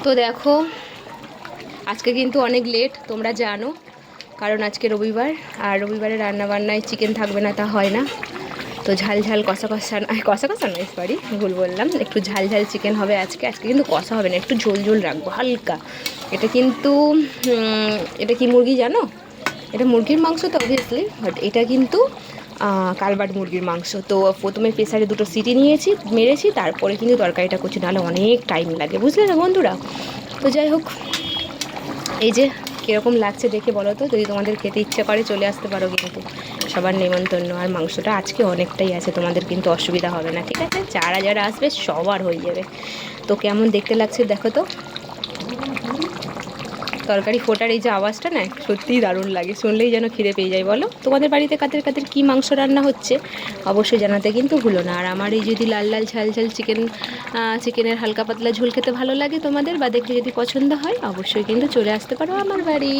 তো দেখো আজকে কিন্তু অনেক লেট, তোমরা জানো, কারণ আজকে রবিবার। আর রবিবারে রান্নাবান্নায় চিকেন থাকবে না তা হয় না। তো ঝাল ঝাল কষা কষা কষা কষা নয়, সরি ভুল বললাম, একটু ঝাল ঝাল চিকেন হবে আজকে। আজকে কিন্তু কষা হবে না, একটু ঝোল ঝোল রাখবো হালকা। এটা কিন্তু এটা কি মুরগি জানো? এটা মুরগির মাংস তো অবভিয়াসলি, বাট এটা কিন্তু কালবাট মুরগির মাংস। তো প্রথমে প্রেসারে দুটো সিটি নিয়েছি, মেরেছি, তারপরে কিন্তু তরকারিটা করছি, নাহলে অনেক টাইম লাগে, বুঝলে না বন্ধুরা? তো যাই হোক, এই যে কীরকম লাগছে দেখে বলো তো। যদি তোমাদের খেতে ইচ্ছে করে চলে আসতে পারো, কিন্তু সবার নেমন্তন্ন। আর মাংসটা আজকে অনেকটাই আছে, তোমাদের কিন্তু অসুবিধা হবে না, ঠিক আছে? যারা যারা আসবে সবার হয়ে যাবে। তো কেমন দেখতে লাগছে দেখো তো। তরকারি ফোটার এই যে আওয়াজটা না, সত্যিই দারুণ লাগে, শুনলেই যেন খিদে পেয়ে যায়। বলো তোমাদের বাড়িতে কাদের কাদের কী মাংস রান্না হচ্ছে অবশ্যই জানাতে কিন্তু ভুলো না। আর আমার এই যদি লাল লাল ঝাল ঝাল চিকেনের হালকা পাতলা ঝোল খেতে ভালো লাগে তোমাদের, বা দেখে যদি পছন্দ হয়, অবশ্যই কিন্তু চলে আসতে পারো আমার বাড়ি।